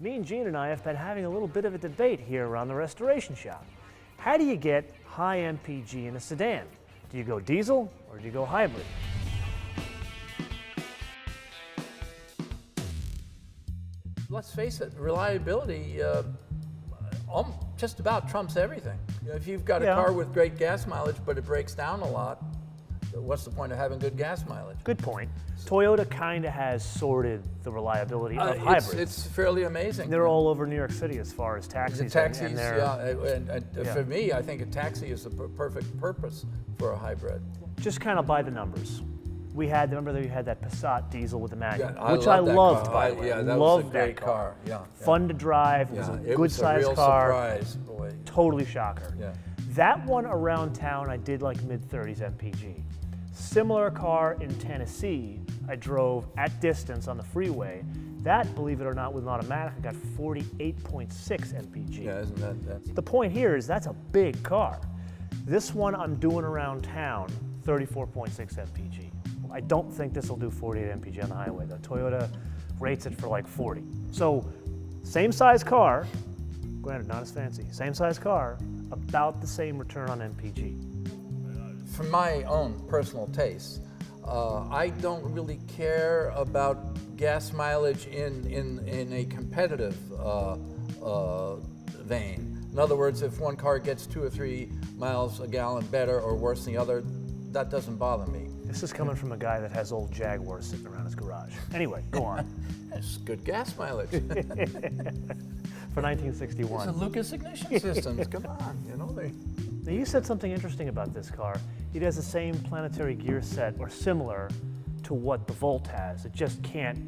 me and Gene and I have been having a little bit of a debate here around the restoration shop. How do you get high MPG in a sedan? Do you go diesel or do you go hybrid? Let's face it, reliability just about trumps everything. If you've got a car with great gas mileage but it breaks down a lot, what's the point of having good gas mileage? Good point. Toyota kind of has sorted the reliability of hybrids. It's fairly amazing. They're all over New York City as far as taxis. Taxis, for me, I think a taxi is the perfect purpose for a hybrid. Just kind of by the numbers. Remember that you had that Passat diesel with the manual, which I I loved, by the way. Yeah, that loved was a great that car. Fun to drive. It was a good-sized car. Surprise, boy. Totally shocker. Yeah. That one around town, I did like mid-30s MPG. Similar car in Tennessee, I drove at distance on the freeway. That, believe it or not, with an automatic, I got 48.6 MPG. Yeah, isn't that? The point here is that's a big car. This one I'm doing around town, 34.6 MPG. I don't think this will do 48 MPG on the highway, though. Toyota rates it for like 40. So, same size car, granted not as fancy, same size car, about the same return on MPG. For my own personal taste, I don't really care about gas mileage in a competitive vein. In other words, if one car gets 2 or 3 miles a gallon better or worse than the other, that doesn't bother me. This is coming from a guy that has old Jaguars sitting around his garage. Anyway, go on. That's good gas mileage. For 1961. It's a Lucas ignition systems, come on, Now you said something interesting about this car. It has the same planetary gear set, or similar, to what the Volt has. It just can't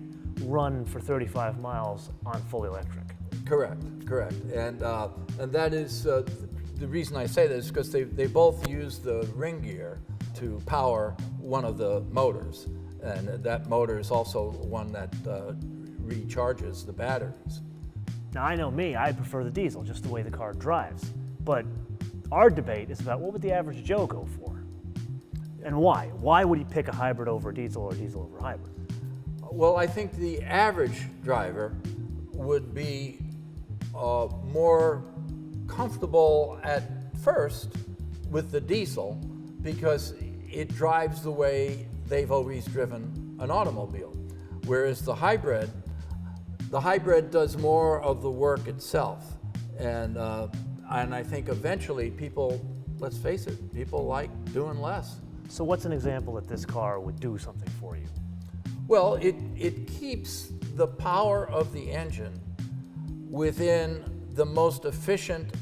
run for 35 miles on fully electric. Correct. And that is, the reason I say this is because they both use the ring gear to power one of the motors. And that motor is also one that recharges the batteries. Now I know me, I prefer the diesel, just the way the car drives. But our debate is about what would the average Joe go for? And why? Why would he pick a hybrid over a diesel or a diesel over a hybrid? Well, I think the average driver would be more comfortable at first with the diesel because it drives the way they've always driven an automobile. Whereas the hybrid does more of the work itself. And I think eventually people, let's face it, people like doing less. So what's an example that this car would do something for you? Well, it keeps the power of the engine within the most efficient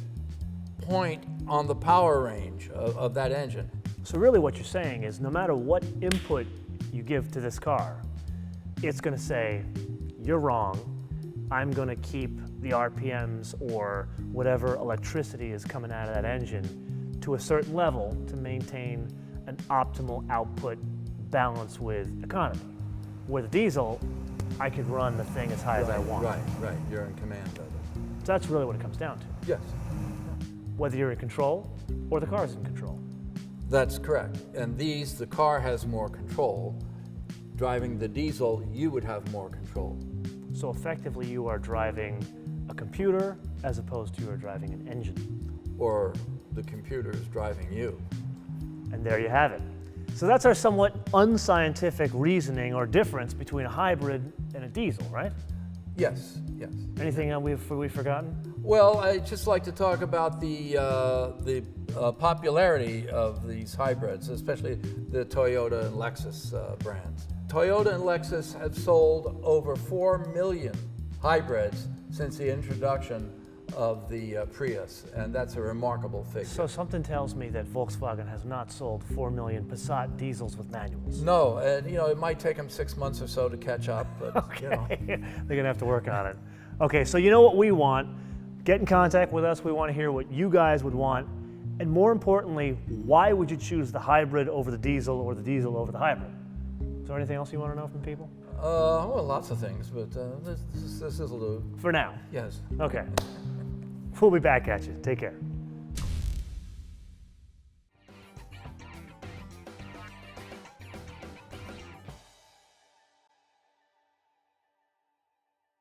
point on the power range of that engine. So really what you're saying is no matter what input you give to this car, it's going to say, you're wrong, I'm going to keep the RPMs or whatever electricity is coming out of that engine to a certain level to maintain an optimal output balance with economy. With a diesel, I could run the thing as high as I want. Right, you're in command of it. So that's really what it comes down to. Yes. Whether you're in control or the car's in control. That's correct. And the car has more control. Driving the diesel, you would have more control. So effectively you are driving a computer as opposed to you are driving an engine. Or the computer is driving you. And there you have it. So that's our somewhat unscientific reasoning or difference between a hybrid and a diesel, right? Yes. Anything we've forgotten? Well, I'd just like to talk about the popularity of these hybrids, especially the Toyota and Lexus brands. Toyota and Lexus have sold over 4 million hybrids since the introduction of the Prius, and that's a remarkable figure. So something tells me that Volkswagen has not sold 4 million Passat diesels with manuals. No, and it might take them 6 months or so to catch up, but okay. They're gonna have to work on it. Okay, so you know what we want. Get in contact with us. We want to hear what you guys would want. And more importantly, why would you choose the hybrid over the diesel or the diesel over the hybrid? Is there anything else you want to know from people? Well, lots of things, but this will do. For now? Yes. Okay. We'll be back at you. Take care.